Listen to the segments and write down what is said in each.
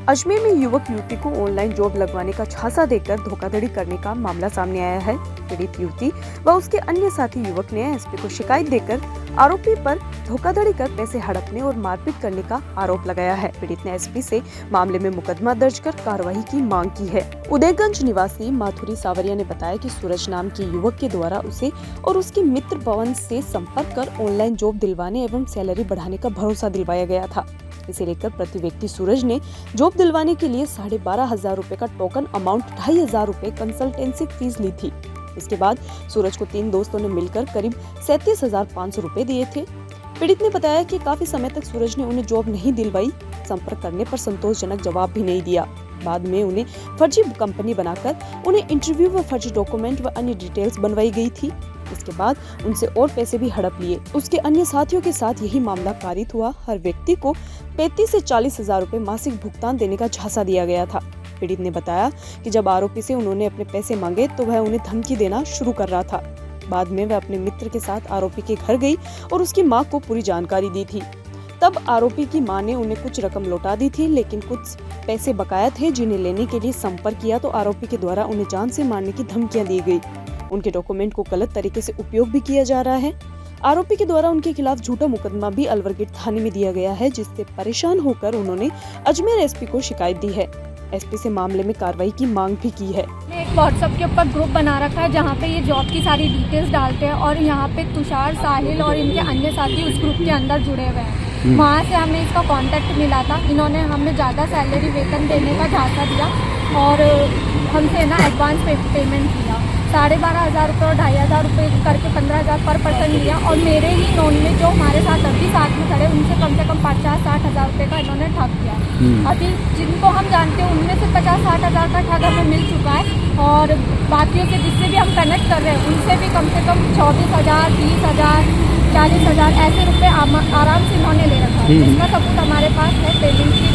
अजमेर में युवक युवती को ऑनलाइन जॉब लगवाने का झांसा देकर धोखाधड़ी करने का मामला सामने आया है। पीड़ित युवती व उसके अन्य साथी युवक ने एसपी को शिकायत देकर आरोपी पर धोखाधड़ी कर पैसे हड़पने और मारपीट करने का आरोप लगाया है। पीड़ित ने एसपी से मामले में मुकदमा दर्ज कर कार्रवाई की मांग की है। उदयगंज निवासी माथुरी सावरिया ने बताया कि सूरज नाम के युवक के द्वारा उसे और उसके मित्र पवन से संपर्क कर ऑनलाइन जॉब दिलवाने एवं सैलरी बढ़ाने का भरोसा दिलवाया गया था। इसे लेकर प्रति व्यक्ति सूरज ने जॉब दिलवाने के लिए 12,500 रुपए का टोकन अमाउंट 2,500 रुपए कंसल्टेंसी फीस ली थी। इसके बाद सूरज को 3 दोस्तों ने मिलकर करीब 37,500 रुपए दिए थे। पीड़ित ने बताया कि काफी समय तक सूरज ने उन्हें जॉब नहीं दिलवाई। संपर्क करने पर संतोषजनक जवाब भी नहीं दिया। बाद में उन्हें फर्जी कंपनी बनाकर उन्हें इंटरव्यू व फर्जी डॉक्यूमेंट व अन्य डिटेल्स बनवाई गई थी। इसके बाद उनसे और पैसे भी हड़प लिए। उसके अन्य साथियों के साथ यही मामला पारित हुआ। हर व्यक्ति को 35 से 40,000 रुपए मासिक भुगतान देने का झांसा दिया गया था। पीड़ित ने बताया कि जब आरोपी से उन्होंने अपने पैसे मांगे तो वह उन्हें धमकी देना शुरू कर रहा था। बाद में वह अपने मित्र के साथ आरोपी के घर गई और उसकी मां को पूरी जानकारी दी थी। तब आरोपी की मां ने उन्हें कुछ रकम लौटा दी थी, लेकिन कुछ पैसे बकाया थे जिन्हें लेने के लिए संपर्क किया तो आरोपी के द्वारा उन्हें जान से मारने की धमकियां दी गई। उनके डॉक्यूमेंट को गलत तरीके से उपयोग भी किया जा रहा है। आरोपी के द्वारा उनके खिलाफ झूठा मुकदमा भी अलवर गेट थाने में दिया गया है, जिससे परेशान होकर उन्होंने अजमेर एसपी को शिकायत दी है। एसपी से मामले में कार्रवाई की मांग भी की है। एक व्हाट्सएप के ऊपर ग्रुप बना रखा है जहाँ पे ये जॉब की सारी डिटेल्स डालते हैं और यहाँ पे तुषार, साहिल और इनके अन्य साथी उस ग्रुप के अंदर जुड़े हुए हैं। वहाँ से हमें इसका कांटेक्ट मिला था। इन्होंने हमें ज़्यादा सैलरी वेतन देने का झांसा दिया और हमसे ना एडवांस पेमेंट किया। 12,500 रुपये और 2,500 रुपये करके 15,000 पर पर्सन लिया और मेरे ही नॉन में जो हमारे साथ अभी साथ में खड़े उनसे कम से कम 50-60 हज़ार रुपये का इन्होंने ठग किया। अभी जिनको हम जानते हैं उनमें से 50-60 हज़ार का ठग हमें मिल चुका है और बाकियों से जिससे भी हम कनेक्ट कर रहे हैं उनसे भी कम से कम 24,000, 30,000, 40,000 ऐसे रुपये आराम से इन्होंने ले रखा है। इसका सबूत हमारे पास है, पेमेंट की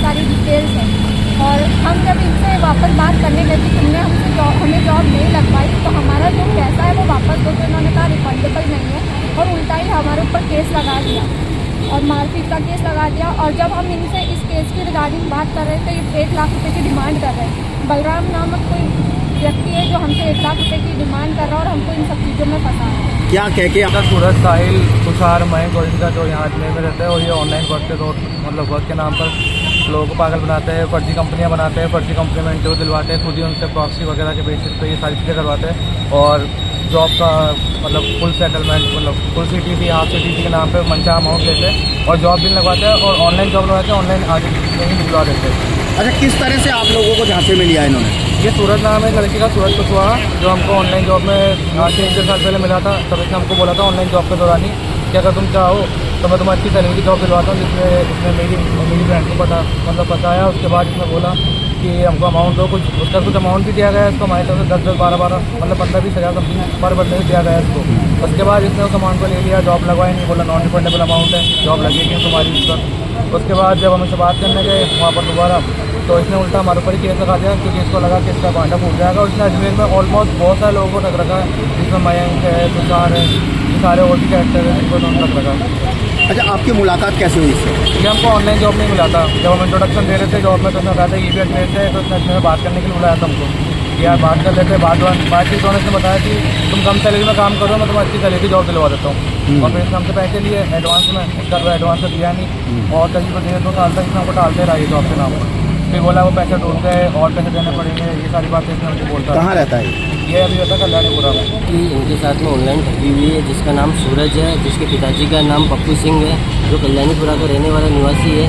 सारी डिटेल्स है। और हम जब इनसे वापस बात करने गए कि तुमने हमें जॉब नहीं लगवाई तो हमारा जो पैसा है वो वापस दो, तो इन्होंने कहा रिफंडेबल नहीं है और उल्टा ही हमारे ऊपर केस लगा दिया और मारपीट का केस लगा दिया। और जब हम इनसे इस केस की रिगार्डिंग बात कर रहे थे, ये 1 लाख रुपये की डिमांड कर रहे हैं। बलराम नामक कोई व्यक्ति है जो हमसे 1 लाख रुपये की डिमांड कर रहा है और हमको इन सब चीज़ों में फंसा है। क्या कह के सूरज, साहिल, तुषार, मयंक और इनका जो यहाँ अजमेर में रहता है और ये ऑनलाइन वर्क के तौर मतलब वर्क के नाम पर लोगों को पागल बनाते हैं, फर्जी कंपनियां बनाते हैं, फर्जी कंपनी में इंटरव्यू दिलवाते हैं, खुद ही उनसे प्रॉक्सी वगैरह के बेसिस पे ये सारी चीज़ें करवाते हैं और जॉब का मतलब फुल सेटलमेंट मतलब फुल CTC, हाफ CTC के नाम पे मंचा अमाउंट लेते हैं और जॉब भी लगवाते हैं और ऑनलाइन जॉब लगवाते हैं, ऑनलाइन आगे नहीं दिलवा देते हैं। अच्छा, किस तरह से आप लोगों को झांसे में लिया इन्होंने? ये सूरज नाम है लड़की का, सूरज कुशवाहा, जो हमको ऑनलाइन जॉब में आज से 1 साल पहले मिला था। तब इसने हमको बोला था ऑनलाइन जॉब के दौरान ही कि अगर तुम चाहो तो मैं तुम्हें अच्छी सैलरी की जॉब दिलवाता हूँ, जिसमें इसने मेरी फ्रेंड को बताया। उसके बाद इसने बोला कि हमको अमाउंट दो, उसका कुछ अमाउंट भी दिया गया है इसको हमारी तरफ से 10-10, 12-12 मतलब 15-20 हज़ार समथिंग पर बंदे भी दिया गया है इसको। उसके बाद इसने उस अमाउंट को ले लिया, जॉब लगवाई नहीं, बोला नॉन रिफंडेबल अमाउंट है, जॉब लगेगी तुम्हारी इस पर। उसके बाद जब हम इससे बात करने गए वहाँ पर दोबारा तो इसने उल्टा हमारे ऊपर ही केस लगा दिया क्योंकि इसको लगा कि इसका भांडा फूट जाएगा। और इसने अजमेर में ऑलमोस्ट बहुत सारे लोगों को ठग रखा है, जिसमें मयंक है, तुषार है, ये सारे और भी कैरेक्टर हैं जिनको उन्होंने ठग रखा है। अच्छा, आपकी मुलाकात कैसे हुई इससे? ये हमको ऑनलाइन जॉब नहीं मिला था। जब हम इंट्रोडक्शन दे रहे थे जॉब में तो उसने कहा था ये भी अजमेर से, तो उसने अजमेर में बात करने के लिए बुलाया था हमको कि यार बात कर लेते। बातचीत होने से बताया कि तुम कम सैलरी में काम करो, मैं तुम्हें अच्छी सैलरी की जॉब दिलवा देता हूँ। और फिर इसने हमसे पैसे लिए एडवांस में, उसका तो एडवांस तो दिया नहीं और कहीं को 1.5-2 साल तक इसने हमको टालते रहा ये जॉब के नाम पर। फिर बोला वो पैसे ढूंढते हैं और पैसे देने पड़ेंगे, ये सारी बातें इसने हमको बोलता है। कहाँ रहता है ये अभी रहता है कल्याणीपुरा में। कि इनके साथ में ऑनलाइन ठगी हुई है, जिसका नाम सूरज है, जिसके पिताजी का नाम पप्पू सिंह है, जो कल्याणीपुरा का रहने वाला निवासी है।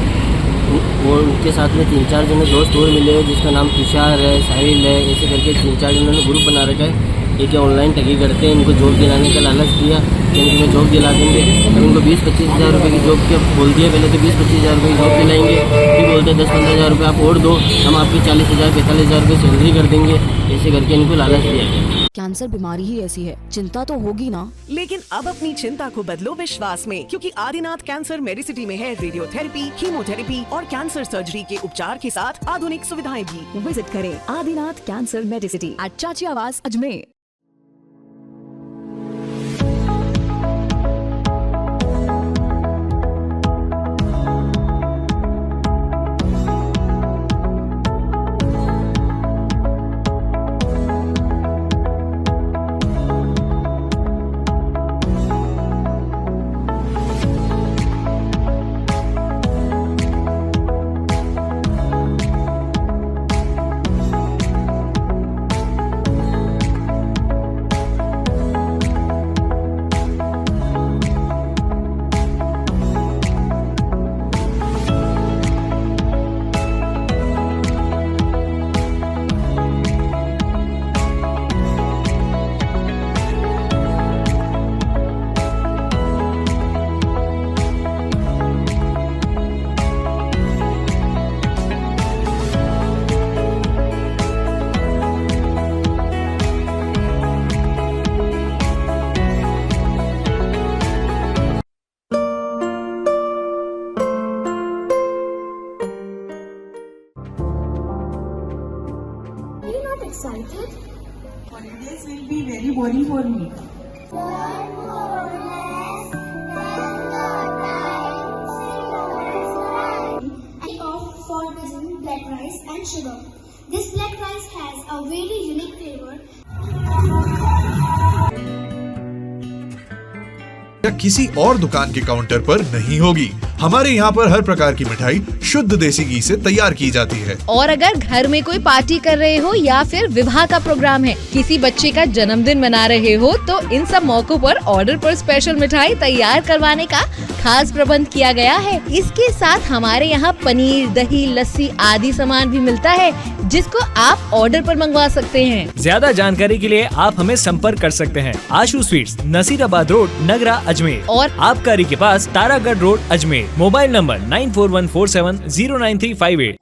वो उनके साथ में 3-4 जने दोस्त और मिले हैं, जिसका नाम तुषार है, साहिल है, ऐसे करके 3-4 इन्होंने ग्रुप बना रखा है। ये क्या ऑनलाइन ठगी करते हैं, इनको जॉब दिलाने का लालच दिया कि हम तुम्हें जॉब दिला देंगे। अब इनको 20-25 हज़ार रुपये की जॉब के बोल दिया, पहले तो 20-25 हज़ार रुपये की जॉब दिलाएंगे, फिर बोलते हैं 10-15 हज़ार रुपये आप और दो, हम आपकी 40,000, 45,000 रुपये सैलरी कर देंगे। ऐसे करके इनको लालच दिया गया। कैंसर बीमारी ही ऐसी है, चिंता तो होगी ना। लेकिन अब अपनी चिंता को बदलो विश्वास में, क्योंकि आदिनाथ कैंसर मेडिसिटी में है रेडियोथेरेपी, कीमोथेरेपी और कैंसर सर्जरी के उपचार के साथ आधुनिक सुविधाएं भी। विजिट करें आदिनाथ कैंसर मेडिसिटी एट चाची आवास Ajmer. excited. Holidays will be very boring for me. And opt for using black rice and sugar. This black rice has a very unique flavor. या किसी और दुकान के काउंटर पर नहीं होगी। हमारे यहाँ पर हर प्रकार की मिठाई शुद्ध देसी घी से तैयार की जाती है। और अगर घर में कोई पार्टी कर रहे हो या फिर विवाह का प्रोग्राम है, किसी बच्चे का जन्मदिन मना रहे हो, तो इन सब मौकों पर ऑर्डर पर स्पेशल मिठाई तैयार करवाने का खास प्रबंध किया गया है। इसके साथ हमारे यहाँ पनीर, दही, लस्सी आदि सामान भी मिलता है, जिसको आप ऑर्डर पर मंगवा सकते हैं। ज्यादा जानकारी के लिए आप हमें संपर्क कर सकते हैं। आशु स्वीट्स, नसीराबाद रोड, नगरा, अजमेर, और आबकारी के पास Taragarh road, Ajmer. Mobile number 9414709358।